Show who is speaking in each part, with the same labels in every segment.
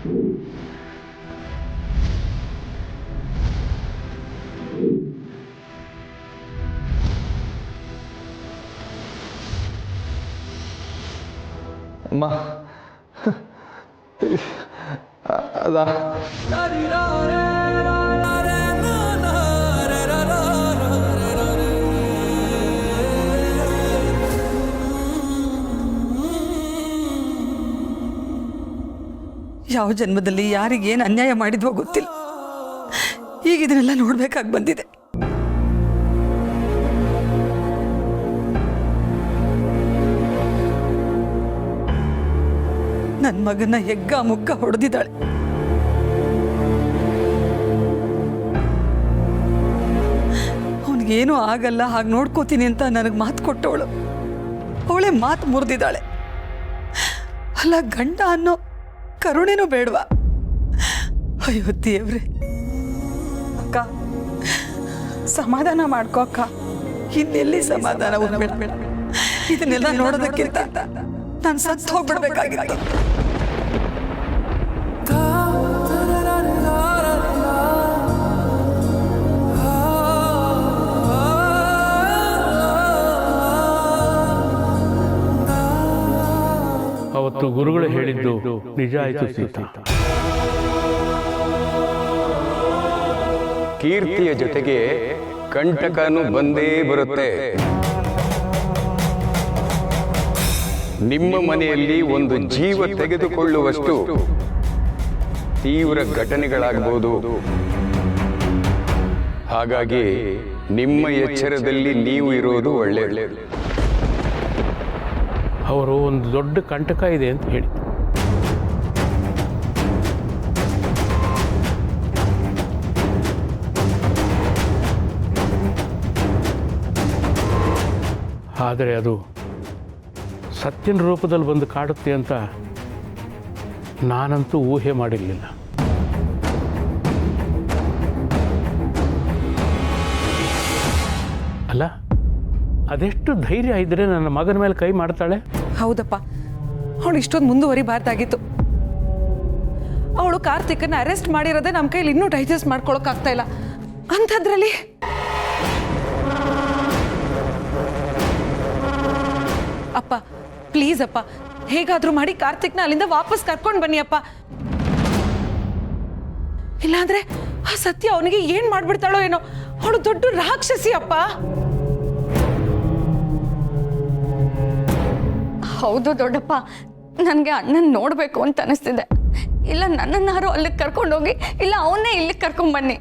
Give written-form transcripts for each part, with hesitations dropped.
Speaker 1: ಅಮ್ಮ ಅದಾ
Speaker 2: ಯಾವ ಜನ್ಮದಲ್ಲಿ ಯಾರಿಗೇನು ಅನ್ಯಾಯ ಮಾಡಿದ್ವೋ ಗೊತ್ತಿಲ್ಲ. ಈಗ ಇದನ್ನೆಲ್ಲ ನೋಡ್ಬೇಕಾಗಿ ಬಂದಿದೆ. ನನ್ನ ಮಗನ ಹೆಗ್ಗ ಮುಗ್ಗ ಹೊಡೆದಿದ್ದಾಳೆ. ಅವನಿಗೇನೂ ಆಗಲ್ಲ, ಹಾಗೆ ನೋಡ್ಕೋತೀನಿ ಅಂತ ನನಗೆ ಮಾತು ಕೊಟ್ಟವಳು ಅವಳೇ ಮಾತು ಮುರಿದಿದ್ದಾಳೆ. ಅಲ್ಲ, ಗಂಡ ಅನ್ನೋ ಕರುಣೆನೂ ಬೇಡವಾ? ಅಯ್ಯೋ ದೇವ್ರೆ.
Speaker 3: ಅಕ್ಕ ಸಮಾಧಾನ ಮಾಡ್ಕೋ ಅಕ್ಕ.
Speaker 2: ಇನ್ನೆಲ್ಲಿ ಸಮಾಧಾನ? ಬೇಡ, ಇದನ್ನೆಲ್ಲ ನೋಡೋದಕ್ಕಿಂತ ನಾನು ಸತ್ತು ಹೋಗ್ಬಿಡ್ಬೇಕಾಗಿತ್ತು.
Speaker 4: ಅವತ್ತು ಗುರುಗಳು ಹೇಳಿದ್ದು ನಿಜ ಆಯಿತು ಸೀತಾ.
Speaker 5: ಕೀರ್ತಿಯ ಜೊತೆಗೆ ಕಂಟಕನು ಬಂದೇ ಬರುತ್ತೆ. ನಿಮ್ಮ ಮನೆಯಲ್ಲಿ ಒಂದು ಜೀವ ತೆಗೆದುಕೊಳ್ಳುವಷ್ಟು ತೀವ್ರ ಘಟನೆಗಳಾಗಬಹುದು. ಹಾಗಾಗಿ ನಿಮ್ಮ ಎಚ್ಚರದಲ್ಲಿ ನೀವು ಇರೋದು ಒಳ್ಳೆಯದು.
Speaker 4: ಅವರು ಒಂದು ದೊಡ್ಡ ಕಂಟಕ ಇದೆ ಅಂತ ಹೇಳಿ, ಆದರೆ ಅದು ಸತ್ಯನ ರೂಪದಲ್ಲಿ ಬಂದು ಕಾಡುತ್ತೆ ಅಂತ ನಾನಂತೂ ಊಹೆ ಮಾಡಿರಲಿಲ್ಲ. ಅಲ್ಲ, ಅದೆಷ್ಟು ಧೈರ್ಯ ಇದ್ದರೆ ನನ್ನ ಮಗನ ಮೇಲೆ ಕೈ ಮಾಡ್ತಾಳೆ?
Speaker 3: ಹೌದಪ್ಪ, ಅವಳು ಇಷ್ಟೊಂದು ಮುಂದುವರಿಬಾರ್ದಾಗಿತ್ತು. ಅವಳು ಕಾರ್ತಿಕನ್ನ ಅರೆಸ್ಟ್ ಮಾಡಿರೋದೇ ನಮ್ಮ ಕೈಲಿ ಇನ್ನೂ ಡೈಜೆಸ್ಟ್ ಮಾಡ್ಕೊಳಕ್ಕಾಗ್ತಾ ಇಲ್ಲ. ಅಂಥದ್ರಲ್ಲಿ ಅಪ್ಪ, ಪ್ಲೀಸ್ ಅಪ್ಪ, ಹೇಗಾದ್ರೂ ಮಾಡಿ ಕಾರ್ತಿಕ್ನ ಅಲ್ಲಿಂದ ವಾಪಸ್ ಕರ್ಕೊಂಡು ಬನ್ನಿ ಅಪ್ಪ. ಇಲ್ಲಾಂದ್ರೆ ಆ ಸತ್ಯ ಅವನಿಗೆ ಏನ್ ಮಾಡ್ಬಿಡ್ತಾಳೋ ಏನೋ. ಅವಳು ದೊಡ್ಡ ರಾಕ್ಷಸಿ ಅಪ್ಪ.
Speaker 6: ಹೌದು ದೊಡ್ಡಪ್ಪ, ನನಗೆ ಅಣ್ಣನ ನೋಡಬೇಕು ಅಂತ ಅನಿಸ್ತಿದೆ. ಇಲ್ಲ ನನ್ನನ್ನಾರು ಅಲ್ಲಿಗೆ ಕರ್ಕೊಂಡೋಗಿ, ಇಲ್ಲ ಅವನ್ನೇ ಇಲ್ಲಿಗೆ ಕರ್ಕೊಂಡ್ಬನ್ನಿ.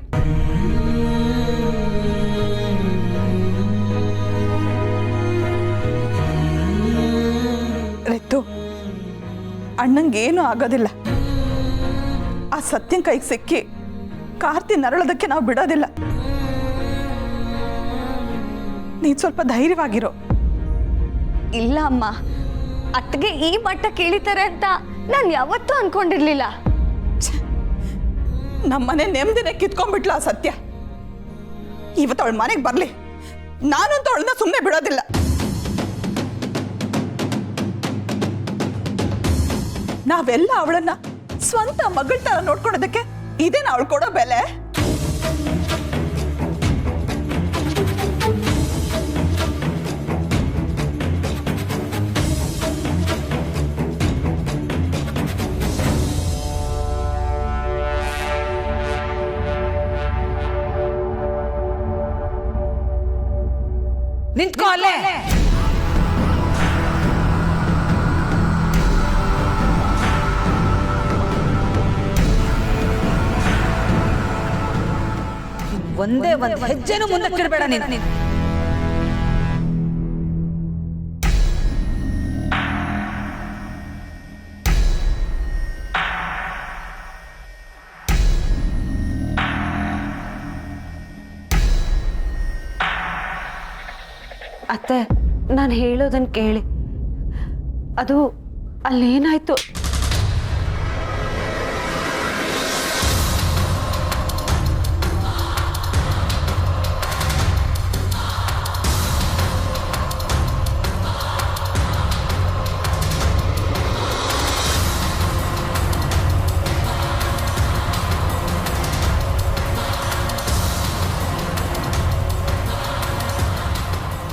Speaker 3: ರಿತು, ಅಣ್ಣಂಗೇನು ಆಗೋದಿಲ್ಲ. ಆ ಸತ್ಯನ ಕೈಗೆ ಸಿಕ್ಕಿ ಕಾರ್ತಿ ನರಳೋದಕ್ಕೆ ನಾವು ಬಿಡೋದಿಲ್ಲ. ನೀನು ಸ್ವಲ್ಪ ಧೈರ್ಯವಾಗಿರೋ.
Speaker 6: ಇಲ್ಲ ಅಮ್ಮ, ಅತ್ತಿಗೆ ಈ ಮಟ್ಟ ಕೇಳಿತಾರೆ ಅಂತ ನಾನು ಯಾವತ್ತೂ ಅನ್ಕೊಂಡಿರ್ಲಿಲ್ಲ.
Speaker 3: ನಮ್ಮನೆ ನೆಮ್ಮದಿನೇ ಕಿತ್ಕೊಂಡ್ಬಿಟ್ಲ ಆ ಸತ್ಯ. ಇವತ್ತು ಅವಳ ಮನೆಗೆ ಬರಲಿ, ನಾನಂತೂ ಅವಳನ್ನ ಸುಮ್ಮನೆ ಬಿಡೋದಿಲ್ಲ. ನಾವೆಲ್ಲ ಅವಳನ್ನ ಸ್ವಂತ ಮಗಳ ತರ ನೋಡ್ಕೊಳೋದಕ್ಕೆ ಇದೇನ ಅವಳು ಕೊಡೋ ಬೆಲೆ?
Speaker 2: ನಿಂತ್ಕೋ ಅಲ್ಲೇ. ಒಂದೇ ಒಂದು ಹೆಜ್ಜೆನೂ ಮುಂದಕ್ಕಿಡಬೇಡ ನೀನು.
Speaker 6: ಅತ್ತೆ, ನಾನು ಹೇಳೋದನ್ನು ಕೇಳಿ. ಅದು ಅಲ್ಲೇನಾಯ್ತು?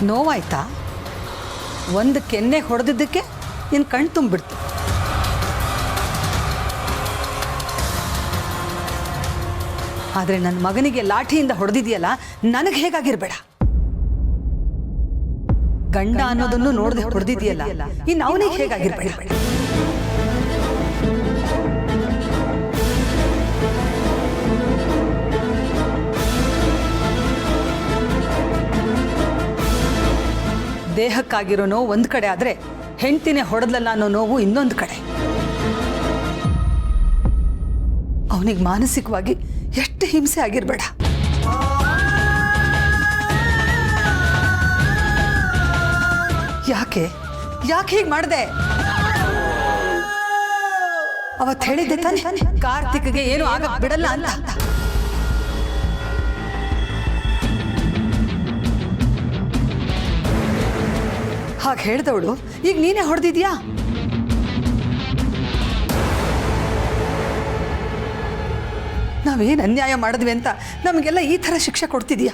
Speaker 2: ನೋವಾಯ್ತಾ? ಒಂದು ಕೆನ್ನೆ ಹೊಡೆದಿದ್ದಕ್ಕೆ ನಿನ್ನ ಕಣ್ಣು ತುಂಬಿಡ್ತು. ಆದರೆ ನನ್ನ ಮಗನಿಗೆ ಲಾಠಿಯಿಂದ ಹೊಡೆದಿದೆಯಲ್ಲ, ನನಗೆ ಹೇಗಾಗಿರ್ಬೇಡ. ಗಂಡ ಅನ್ನೋದನ್ನು ನೋಡದೆ ಹೊಡೆದಿದೆಯಲ್ಲ, ಇನ್ನು ಅವನಿಗೆ ಹೇಗಾಗಿರ್ಬೇಡ. ದೇಹಕ್ಕಾಗಿರೋ ನೋವು ಒಂದು ಕಡೆ ಆದರೆ ಹೆಂಡ್ತಿನೇ ಹೊಡೆದಲ್ಲ ಅನ್ನೋ ನೋವು ಇನ್ನೊಂದು ಕಡೆ. ಅವನಿಗೆ ಮಾನಸಿಕವಾಗಿ ಎಷ್ಟು ಹಿಂಸೆ ಆಗಿರಬೇಡ. ಯಾಕೆ ಯಾಕೆ ಹೀಗೆ ಮಾಡಿದೆ? ಅವತ್ತು ಹೇಳಿದ್ದೆ ತಾನೆ ಕಾರ್ತಿಕ್ಗೆ ಏನು ಆಗಕ್ ಬಿಡಲ್ಲ ಅಂತ. ಹಾಗೆ ಹೇಳ್ದವಳು ಈಗ ನೀನೇ ಹೊಡೆದಿದ್ಯಾ? ನಾವೇನು ಅನ್ಯಾಯ ಮಾಡಿದ್ವಿ ಅಂತ ನಮಗೆಲ್ಲ ಈ ಥರ ಶಿಕ್ಷೆ ಕೊಡ್ತಿದ್ಯಾ?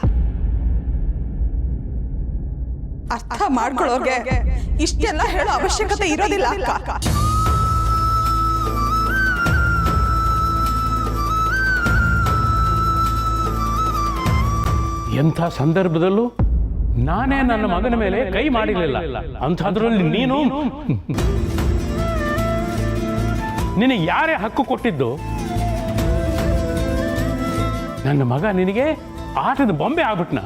Speaker 7: ಅರ್ಥ ಮಾಡ್ಕೊಳ್ಳೋಗೆ ಇಷ್ಟೆಲ್ಲ ಹೇಳೋ ಅವಶ್ಯಕತೆ ಇರೋದಿಲ್ಲ ಅಕ್ಕ.
Speaker 4: ಎಂಥ ಸಂದರ್ಭದಲ್ಲೂ ನಾನೇ ನನ್ನ ಮಗನ ಮೇಲೆ ಕೈ ಮಾಡಿರಲಿಲ್ಲ. ಅಂಥದ್ರಲ್ಲಿ ನೀನು ನಿನಗೆ ಯಾರೇ ಹಕ್ಕು ಕೊಟ್ಟಿದ್ದು? ನನ್ನ ಮಗ ನಿನಗೆ ಆಟದ ಬೊಂಬೆ ಆಗ್ಬಿಟ್ನ?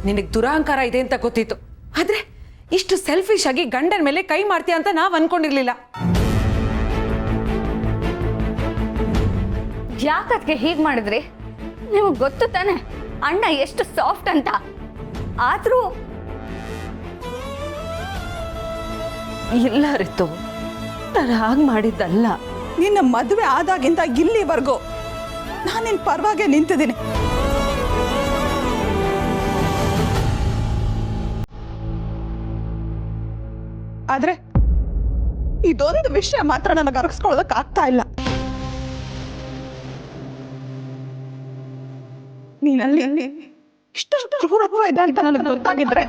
Speaker 3: ನಿನಗೆ ದುರಹಂಕಾರ ಇದೆ ಅಂತ ಗೊತ್ತಿತ್ತು, ಆದ್ರೆ ಇಷ್ಟು ಸೆಲ್ಫಿಶ್ ಆಗಿ ಗಂಡನ ಮೇಲೆ ಕೈ ಮಾಡ್ತೀಯ ಅಂತ ನಾವ್ ಅನ್ಕೊಂಡಿರ್ಲಿಲ್ಲ.
Speaker 6: ಯಾಕದ್ಕೆ ಹೀಗೆ ಮಾಡಿದ್ರಿ? ನಿಮಗೆ ಗೊತ್ತು ತಾನೆ ಅಣ್ಣ ಎಷ್ಟು ಸಾಫ್ಟ್ ಅಂತ. ಆದ್ರೂ
Speaker 2: ಇಲ್ಲ ರಿತು, ನಾನು ಹಾಗೆ ಮಾಡಿದ್ದಲ್ಲ.
Speaker 7: ನಿನ್ನ ಮದುವೆ ಆದಾಗಿಂದ ಇಲ್ಲಿವರೆಗೂ ನಾನು ನಿನ್ನ ಪರವಾಗಿ ನಿಂತಿದ್ದೀನಿ. ಆದ್ರೆ ಇದೊಂದು ವಿಷಯ ಮಾತ್ರ ನನಗೆ ಅರಗಿಸ್ಕೊಳ್ಳೋದಕ್ಕೆ ಆಗ್ತಾ ಇಲ್ಲ. ನೀನಲ್ಲಿ ಇಷ್ಟು ಕ್ರೂರತ್ವ ಇದೆ ಅಂತ ನನಗೆ ಗೊತ್ತಾಗಿದ್ರೆ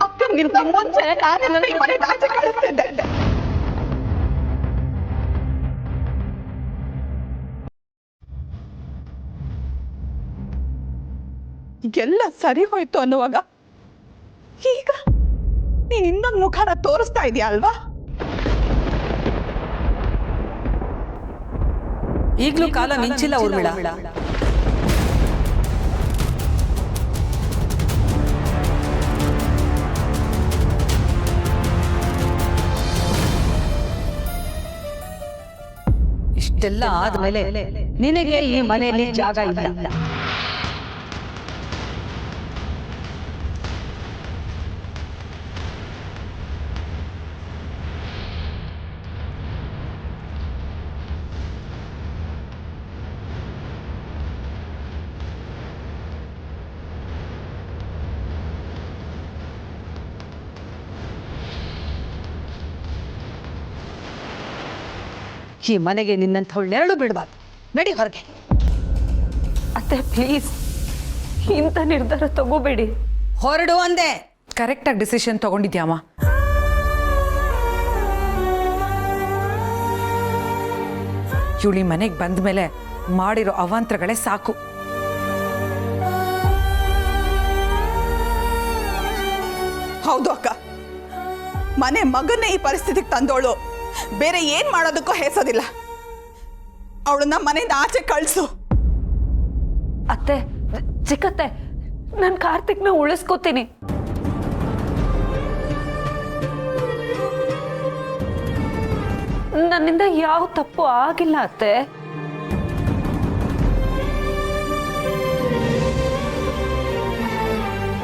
Speaker 7: ಅಕ್ಕನಿಗಿಂತ ಮುಂಚೆ ನಾನೆಲ್ಲ ಈ ಮನೆಗೆ ಆಚೆ ಕಳಿಸ್ತಿದ್ದೆ. ಎಲ್ಲ ಸರಿ ಹೋಯ್ತು ಅನ್ನುವಾಗ ಈಗ ನೀನ್ ಇನ್ನೊಂದು ಮುಖನ ತೋರಿಸ್ತಾ ಇದೀಯ ಅಲ್ವಾ?
Speaker 2: ಈಗಲೂ ಕಾಲ ಮಿಂಚಿಲ್ಲ ಊರ್ಮಿಳ. ಇಷ್ಟೆಲ್ಲ ಆದ್ಮೇಲೆ ನಿನಗೆ ಈ ಮನೆಯಲ್ಲಿ ಜಾಗ ಇಲ್ಲ. ಈ ಮನೆಗೆ ನಿನ್ನಂಥವಳು ನೆರಳು ಬಿಡಬಾರ್ದು. ನಡಿ ಹೊರಗೆ.
Speaker 6: ಅತ್ತೆ ಪ್ಲೀಸ್ ಇಂಥ ನಿರ್ಧಾರ ತಗೋಬೇಡಿ.
Speaker 2: ಹೊರಡು ಅಂದೆ.
Speaker 3: ಕರೆಕ್ಟಾಗಿ ಡಿಸಿಷನ್ ತಗೊಂಡಿದ್ಯಾಮ. ಇವಳಿ ಮನೆಗೆ ಬಂದ ಮೇಲೆ ಮಾಡಿರೋ ಅವಾಂತರಗಳೇ ಸಾಕು.
Speaker 7: ಹೌದು ಅಕ್ಕ, ಮನೆ ಮಗನ್ನೇ ಈ ಪರಿಸ್ಥಿತಿಗೆ ತಂದೋಳು ಬೇರೆ ಏನ್ ಮಾಡೋದಕ್ಕೂ ಹೇಸೋದಿಲ್ಲ. ಅವಳನ್ನ ಮನೆಯಿಂದ ಆಚೆ ಕಳ್ಸು.
Speaker 6: ಅತ್ತೆ, ಚಿಕ್ಕತ್ತೆ, ನಾನು ಕಾರ್ತಿಕ್ನ ಉಳಿಸ್ಕೋತೀನಿ. ನನ್ನಿಂದ ಯಾವ ತಪ್ಪು ಆಗಿಲ್ಲ ಅತ್ತೆ.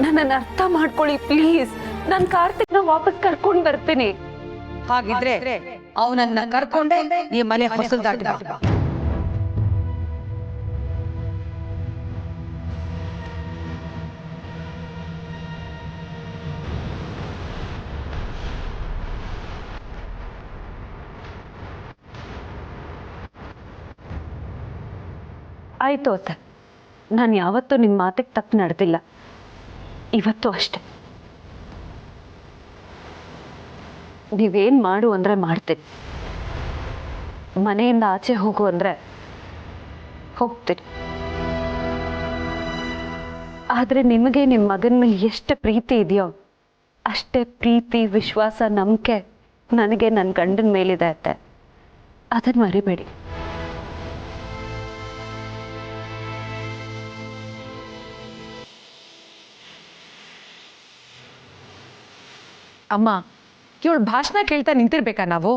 Speaker 6: ನನ್ನನ್ನು ಅರ್ಥ ಮಾಡ್ಕೊಳ್ಳಿ ಪ್ಲೀಸ್. ನಾನು ಕಾರ್ತಿಕ್ನ ವಾಪಸ್ ಕರ್ಕೊಂಡು ಬರ್ತೀನಿ.
Speaker 2: ಹಾಗಿದ್ರೆ ಅವನನ್ನ ಕರ್ಕೊಂಡೆ ಈ ಮನೆ ಹೊಸಲು ದಾಟಿ ಬಾ.
Speaker 8: ಆಯಿತು ಅತ್ತೆ, ನಾನು ಯಾವತ್ತೂ ನಿಮ್ಮ ಮಾತಿಗೆ ತಪ್ಪು ನಡೆದಿಲ್ಲ, ಇವತ್ತು ಅಷ್ಟೆ. ನೀವೇನು ಮಾಡು ಅಂದರೆ ಮಾಡ್ತೀನಿ, ಮನೆಯಿಂದ ಆಚೆ ಹೋಗು ಅಂದರೆ ಹೋಗ್ತೀನಿ. ಆದರೆ ನಿಮಗೆ ನಿಮ್ಮ ಮಗನ ಮೇಲೆ ಎಷ್ಟು ಪ್ರೀತಿ ಇದೆಯೋ ಅಷ್ಟೇ ಪ್ರೀತಿ, ವಿಶ್ವಾಸ, ನಂಬಿಕೆ ನನಗೆ ನನ್ನ ಗಂಡನ ಮೇಲಿದೆ ಅತ್ತೆ, ಅದನ್ನು ಮರಿಬೇಡಿ.
Speaker 3: ಅಮ್ಮ, ಇವಳು ಭಾಷಣ ಕೇಳ್ತಾ ನಿಂತಿರ್ಬೇಕಾ ನಾವು?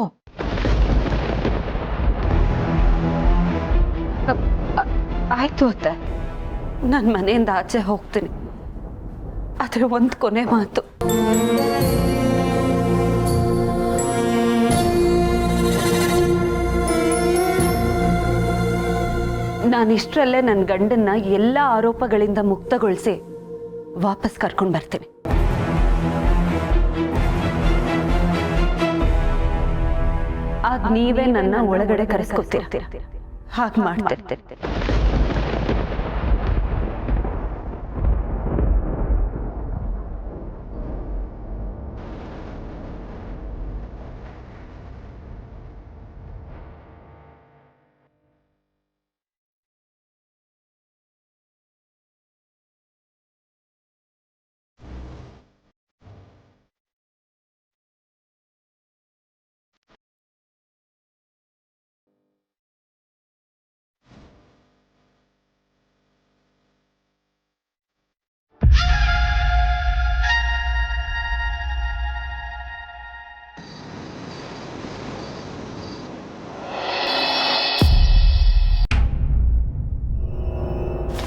Speaker 8: ಆಯಿತು ಅತ್ತೆ, ನಾನು ಮನೆಯಿಂದ ಆಚೆ ಹೋಗ್ತೀನಿ. ಆದರೆ ಒಂದು ಕೊನೆ ಮಾತು, ನಾನಿಷ್ಟರಲ್ಲೇ ನನ್ನ ಗಂಡನ್ನ ಎಲ್ಲ ಆರೋಪಗಳಿಂದ ಮುಕ್ತಗೊಳಿಸಿ ವಾಪಸ್ ಕರ್ಕೊಂಡು ಬರ್ತೀನಿ. ಆಗ ನೀವೇ ನನ್ನ ಒಳಗಡೆ ಕರೆಸ್ಕೊತೀರ, ಹಾಗೆ ಮಾಡ್ತಿರ್ತೀರಿ.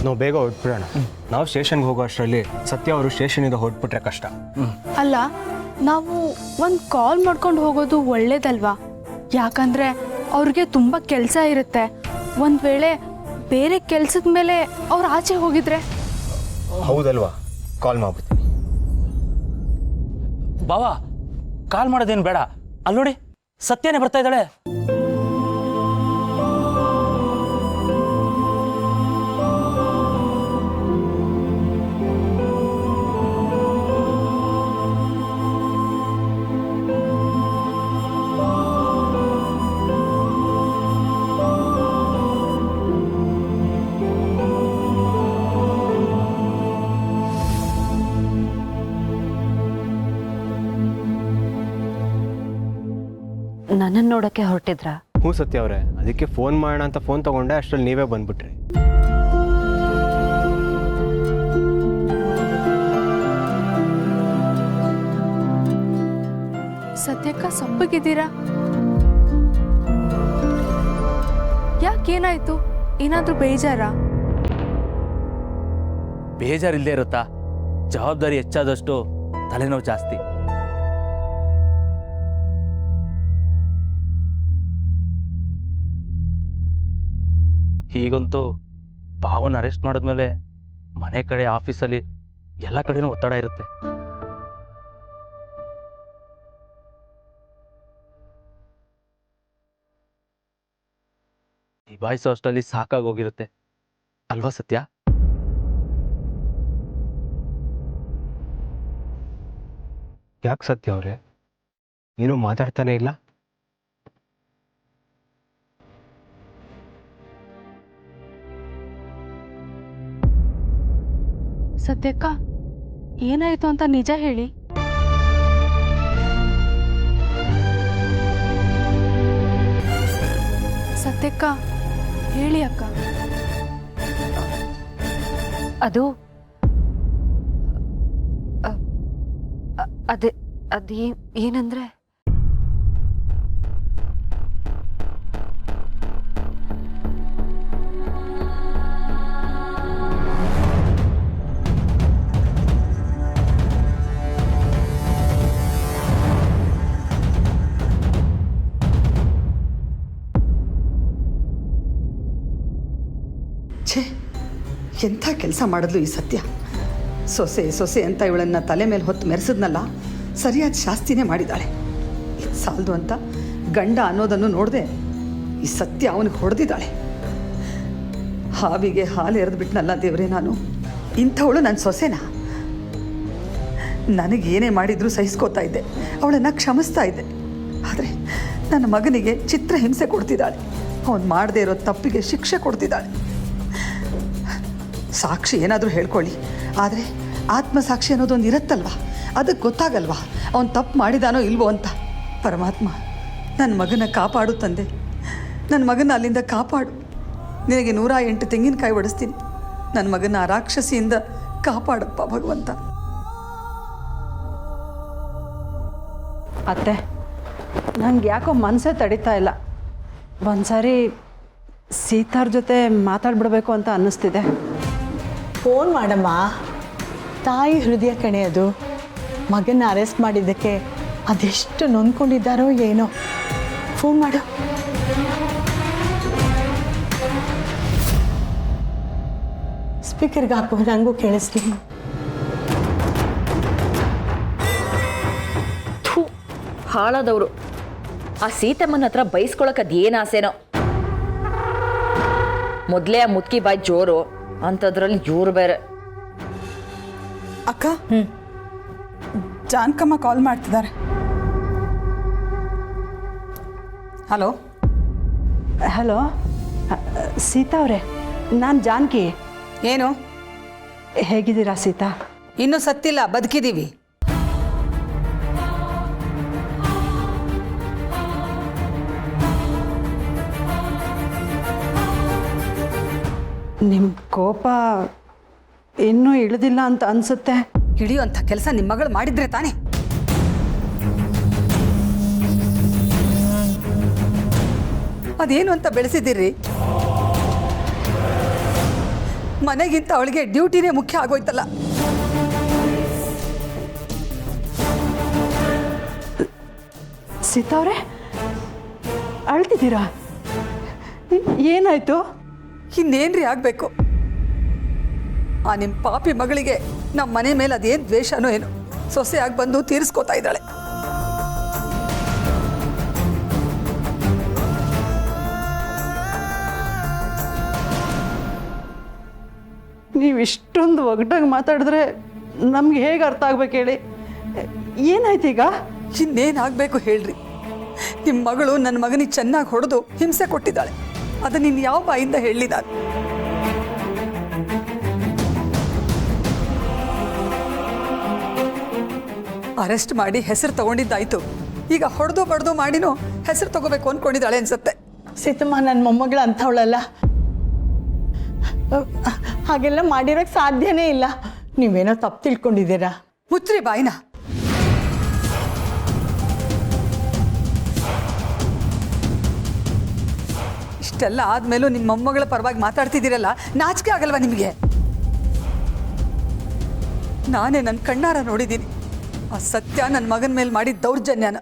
Speaker 9: ನಾವು ಬೇಗ ಹೊರಟ್ಬಿಡೋಣ. ನಾವು ಸ್ಟೇಷನ್ಗೆ ಹೋಗೋ ಅಷ್ಟರಲ್ಲಿ ಸತ್ಯ ಅವರು ಸ್ಟೇಷನಿಂದ ಹೊರಟ್ಬಿಟ್ರೆ ಕಷ್ಟ.
Speaker 10: ಅಲ್ಲ, ನಾವು ಒಂದು ಕಾಲ್ ಮಾಡ್ಕೊಂಡು ಹೋಗೋದು ಒಳ್ಳೇದಲ್ವಾ? ಯಾಕಂದರೆ ಅವ್ರಿಗೆ ತುಂಬ ಕೆಲಸ ಇರುತ್ತೆ. ಒಂದು ವೇಳೆ ಬೇರೆ ಕೆಲಸದ ಮೇಲೆ ಅವ್ರು ಆಚೆ ಹೋಗಿದ್ರೆ?
Speaker 9: ಹೌದಲ್ವಾ, ಕಾಲ್ ಮಾಡ್ಬಿಡ್ತೀನಿ.
Speaker 11: ಬಾವಾ, ಕಾಲ್ ಮಾಡೋದೇನು ಬೇಡ, ಅಲ್ಲಿ ನೋಡಿ ಸತ್ಯನೇ ಬರ್ತಾ ಇದ್ದಾಳೆ.
Speaker 8: ನನ್ನನ್ನು ನೋಡೋಕ್ಕೆ ಹೊರಟಿದ್ರಾ?
Speaker 9: ಹ್ಞೂ ಸತ್ಯ ಅವರೇ, ಅದಕ್ಕೆ ಫೋನ್ ಮಾಡೋಣ ಅಂತ ಫೋನ್ ತೊಗೊಂಡೆ, ಅಷ್ಟರಲ್ಲಿ ನೀವೇ ಬಂದ್ಬಿಟ್ರಿ.
Speaker 10: ಸದ್ಯಕ್ಕ ಸಪ್ಪಗಿದ್ದೀರಾ? ಯಾಕೇನಾಯ್ತು? ಏನಾದರೂ ಬೇಜಾರಾ?
Speaker 11: ಬೇಜಾರಿಲ್ಲದೆ ಇರುತ್ತಾ? ಜವಾಬ್ದಾರಿ ಹೆಚ್ಚಾದಷ್ಟು ತಲೆನೋವು ಜಾಸ್ತಿ. ಹೀಗಂತೂ ಭಾವನ ಅರೆಸ್ಟ್ ಮಾಡಿದ್ಮೇಲೆ ಮನೆ ಕಡೆ, ಆಫೀಸಲ್ಲಿ ಎಲ್ಲ ಕಡೆನೂ ಒತ್ತಡ ಇರುತ್ತೆ. ನಿಭಾಯಿಸೋ ಅಷ್ಟರಲ್ಲಿ ಸಾಕಾಗೋಗಿರುತ್ತೆ ಅಲ್ವಾ ಸತ್ಯ?
Speaker 9: ಯಾಕೆ ಸತ್ಯ ಅವರೇ, ಏನೂ ಮಾತಾಡ್ತಾನೆ ಇಲ್ಲ?
Speaker 10: ಸದ್ಯಕ್ಕ ಏನಾಯ್ತು ಅಂತ ನಿಜ ಹೇಳಿ. ಸತ್ಯಕ್ಕ ಹೇಳಿ ಅಕ್ಕ.
Speaker 8: ಅದು ಅದೇ ಏನಂದ್ರೆ,
Speaker 2: ಛೇ, ಎಂಥ ಕೆಲಸ ಮಾಡಿದ್ಲು ಈ ಸತ್ಯ. ಸೊಸೆ ಸೊಸೆ ಅಂತ ಇವಳನ್ನು ತಲೆ ಮೇಲೆ ಹೊತ್ತು ಮೆರೆಸಿದ್ನಲ್ಲ, ಸರಿಯಾದ ಶಾಸ್ತಿನೇ ಮಾಡಿದ್ದಾಳೆ. ಇದು ಸಾಲದು ಅಂತ ಗಂಡ ಅನ್ನೋದನ್ನು ನೋಡದೆ ಈ ಸತ್ಯ ಅವನಿಗೆ ಹೊಡೆದಿದ್ದಾಳೆ. ಹಾವಿಗೆ ಹಾಲು ಎರೆದ್ಬಿಟ್ನಲ್ಲ ದೇವ್ರೆ, ನಾನು ಇಂಥವಳು ನನ್ನ ಸೊಸೆನಾ? ನನಗೇನೇ ಮಾಡಿದರೂ ಸಹಿಸ್ಕೋತಾ ಇದ್ದೆ, ಅವಳನ್ನು ಕ್ಷಮಿಸ್ತಾ ಇದ್ದೆ. ಆದರೆ ನನ್ನ ಮಗನಿಗೆ ಚಿತ್ರ ಹಿಂಸೆ ಕೊಡ್ತಿದ್ದಾಳೆ, ಅವನು ಮಾಡದೇ ಇರೋ ತಪ್ಪಿಗೆ ಶಿಕ್ಷೆ ಕೊಡ್ತಿದ್ದಾಳೆ. ಸಾಕ್ಷಿ ಏನಾದರೂ ಹೇಳ್ಕೊಳ್ಳಿ, ಆದರೆ ಆತ್ಮಸಾಕ್ಷಿ ಅನ್ನೋದೊಂದು ಇರುತ್ತಲ್ವ, ಅದಕ್ಕೆ ಗೊತ್ತಾಗಲ್ವಾ ಅವನು ತಪ್ಪು ಮಾಡಿದಾನೋ ಇಲ್ವೋ ಅಂತ. ಪರಮಾತ್ಮ, ನನ್ನ ಮಗನ ಕಾಪಾಡು ತಂದೆ, ನನ್ನ ಮಗನ ಅಲ್ಲಿಂದ ಕಾಪಾಡು. ನಿನಗೆ 108 ತೆಂಗಿನಕಾಯಿ ಒಡಿಸ್ತೀನಿ. ನನ್ನ ಮಗನ ಆ ರಾಕ್ಷಸಿಯಿಂದ ಕಾಪಾಡಪ್ಪ ಭಗವಂತ.
Speaker 3: ಅತ್ತೆ, ನನಗೆ ಯಾಕೋ ಮನಸ್ಸೇ ತಡೀತಾ ಇಲ್ಲ. ಒಂದ್ಸಾರಿ ಸೀತಾರ ಜೊತೆ ಮಾತಾಡ್ಬಿಡ್ಬೇಕು ಅಂತ ಅನ್ನಿಸ್ತಿದೆ.
Speaker 12: ಫೋನ್ ಮಾಡಮ್ಮ, ತಾಯಿ ಹೃದಯ ಕಣೆ ಅದು. ಮಗನ ಅರೆಸ್ಟ್ ಮಾಡಿದ್ದಕ್ಕೆ ಅದೆಷ್ಟು ನೊಂದ್ಕೊಂಡಿದ್ದಾರೋ ಏನೋ. ಫೋನ್ ಮಾಡು. ಸ್ಪೀಕರ್ಗೆ ಹಾಕು, ನನಗೂ ಕೇಳಿಸ್ತೀನಿ.
Speaker 13: ಹಾಳಾದವರು ಆ ಸೀತಮ್ಮನ ಹತ್ರ ಬೈಸ್ಕೊಳಕ್ ಅದೇನು ಆಸೆನೋ. ಮೊದಲೇ ಆ ಮುದ್ಕಿ ಬಾಯಿ ಜೋರು, ಅಂಥದ್ರಲ್ಲಿ ಇವ್ರು ಬೇರೆ.
Speaker 7: ಅಕ್ಕ, ಜಾನ್ಕಮ್ಮ ಕಾಲ್ ಮಾಡ್ತಿದ್ದಾರೆ.
Speaker 2: ಹಲೋ
Speaker 3: ಹಲೋ, ಸೀತಾ ಅವರೇ, ನಾನು ಜಾನಕಿ.
Speaker 2: ಏನು?
Speaker 3: ಹೇಗಿದ್ದೀರಾ ಸೀತಾ?
Speaker 2: ಇನ್ನೂ ಸತ್ತಿಲ್ಲ, ಬದುಕಿದ್ದೀವಿ.
Speaker 3: ನಿಮ್ಮ ಕೋಪ ಇನ್ನೂ ಇಳಿದಿಲ್ಲ ಅಂತ ಅನ್ಸುತ್ತೆ.
Speaker 2: ಹಿಡಿಯುವಂಥ ಕೆಲಸ ನಿಮ್ಮ ಮಗಳು ಮಾಡಿದ್ರೆ ತಾನೇ. ಅದೇನು ಅಂತ ಬೆಳೆಸಿದ್ದೀರಿ? ಮನೆಗಿಂತ ಅವಳಿಗೆ ಡ್ಯೂಟಿನೇ ಮುಖ್ಯ ಆಗೋಯ್ತಲ್ಲ.
Speaker 3: ಸೀತಾ ಅವರೇ, ಅಳ್ತಿದ್ದೀರಾ? ಏನಾಯ್ತು?
Speaker 2: ಇನ್ನೇನ್ರಿ ಆಗಬೇಕು? ಆ ನಿಮ್ಮ ಪಾಪಿ ಮಗಳಿಗೆ ನಮ್ಮ ಮನೆ ಮೇಲೆ ಅದೇನು ದ್ವೇಷನೋ ಏನೋ ಸೊಸೆಯಾಗಿ ಬಂದು ತೀರಿಸ್ಕೋತಾ ಇದ್ದಾಳೆ.
Speaker 3: ನೀವು ಇಷ್ಟೊಂದು ಒಗ್ಗಟ್ಟಾಗಿ ಮಾತಾಡಿದ್ರೆ ನಮ್ಗೆ ಹೇಗೆ ಅರ್ಥ ಆಗ್ಬೇಕು ಹೇಳಿ? ಏನಾಯ್ತು ಈಗ?
Speaker 2: ಇನ್ನೇನಾಗಬೇಕು ಹೇಳ್ರಿ? ನಿಮ್ಮ ಮಗಳು ನನ್ನ ಮಗನಿಗೆ ಚೆನ್ನಾಗಿ ಹೊಡೆದು ಹಿಂಸೆ ಕೊಟ್ಟಿದ್ದಾಳೆ. ಅದನ್ನ ಇನ್ನು ಯಾವ ಬಾಯಿಂದ ಹೇಳಲಿ ನಾನು? ಅರೆಸ್ಟ್ ಮಾಡಿ ಹೆಸರು ತಗೊಂಡಿದ್ದಾಯ್ತು, ಈಗ ಹೊಡೆದು ಬಡ್ದು ಮಾಡಿನೂ ಹೆಸರು ತಗೋಬೇಕು ಅಂದ್ಕೊಂಡಿದ್ದಾಳೆ ಅನ್ಸುತ್ತೆ.
Speaker 12: ಸೀತಮ್ಮ ನನ್ನ ಮೊಮ್ಮಗಳು ಅಂಥವಳಲ್ಲ, ಹಾಗೆಲ್ಲ ಮಾಡಿರೋಕ್ಕೆ ಸಾಧ್ಯನೇ ಇಲ್ಲ. ನೀವೇನೋ ತಪ್ಪು ತಿಳ್ಕೊಂಡಿದ್ದೀರಾ.
Speaker 2: ಮುಚ್ಚ್ರಿ ಬಾಯಿನ. ಇಷ್ಟೆಲ್ಲ ಆದ್ಮೇಲೂ ನಿಮ್ಮ ಮೊಮ್ಮಗಳ ಪರವಾಗಿ ಮಾತಾಡ್ತಿದ್ದೀರಲ್ಲ, ನಾಚಿಕೆ ಆಗಲ್ವಾ ನಿಮಗೆ? ನಾನೇ ನನ್ನ ಕಣ್ಣಾರ ನೋಡಿದ್ದೀನಿ ಆ ಸತ್ಯ ನನ್ನ ಮಗನ ಮೇಲೆ ಮಾಡಿದ ದೌರ್ಜನ್ಯನ.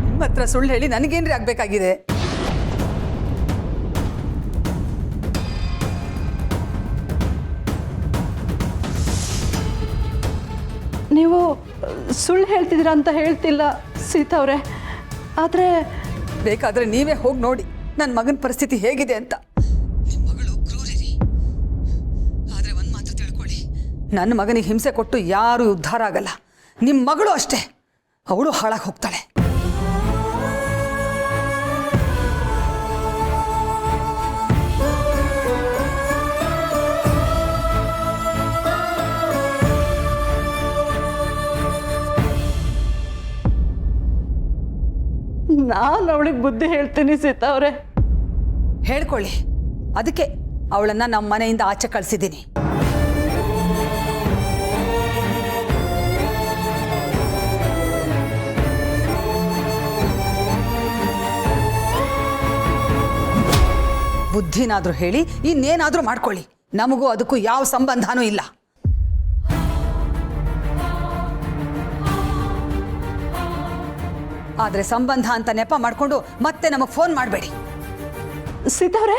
Speaker 2: ನಿಮ್ಮ ಹತ್ರ ಸುಳ್ಳು ಹೇಳಿ ನನಗೇನ್ರಿ ಆಗ್ಬೇಕಾಗಿದೆ?
Speaker 3: ನೀವು ಸುಳ್ಳು ಹೇಳ್ತಿದ್ದೀರಾ ಅಂತ ಹೇಳ್ತಿಲ್ಲ ಸೀತಾ ಅವರೇ, ಆದರೆ
Speaker 2: ಬೇಕಾದ್ರೆ ನೀವೇ ಹೋಗಿ ನೋಡಿ ನನ್ನ ಮಗನ ಪರಿಸ್ಥಿತಿ ಹೇಗಿದೆ ಅಂತ. ನಿಮ್ಮ ಮಗಳು ಕ್ರೂರಿರಿ, ಆದರೆ ಒಂದು ಮಾತು ತಿಳ್ಕೊಳ್ಳಿ, ನನ್ನ ಮಗನಿಗೆ ಹಿಂಸೆ ಕೊಟ್ಟು ಯಾರೂ ಉದ್ಧಾರ ಆಗಲ್ಲ. ನಿಮ್ಮ ಮಗಳು ಅಷ್ಟೇ, ಅವಳು ಹಾಳಾಗಿ ಹೋಗ್ತಾಳೆ.
Speaker 3: ನಾನು ಅವಳಿಗೆ ಬುದ್ಧಿ ಹೇಳ್ತೀನಿ ಸೀತಾ ಅವರೇ.
Speaker 2: ಹೇಳ್ಕೊಳ್ಳಿ, ಅದಕ್ಕೆ ಅವಳನ್ನು ನಮ್ಮ ಮನೆಯಿಂದ ಆಚೆ ಕಳಿಸಿದ್ದೀನಿ. ಬುದ್ಧಿನಾದ್ರೂ ಹೇಳಿ ಇನ್ನೇನಾದ್ರೂ ಮಾಡ್ಕೊಳ್ಳಿ, ನಮಗೂ ಅದಕ್ಕೂ ಯಾವ ಸಂಬಂಧನೂ ಇಲ್ಲ. ಆದ್ರೆ ಸಂಬಂಧ ಅಂತ ನೆಪ ಮಾಡ್ಕೊಂಡು ಮತ್ತೆ ನಮಗೆ ಫೋನ್ ಮಾಡಬೇಡಿ.
Speaker 3: ಸೀತಾ ಅವರೇ,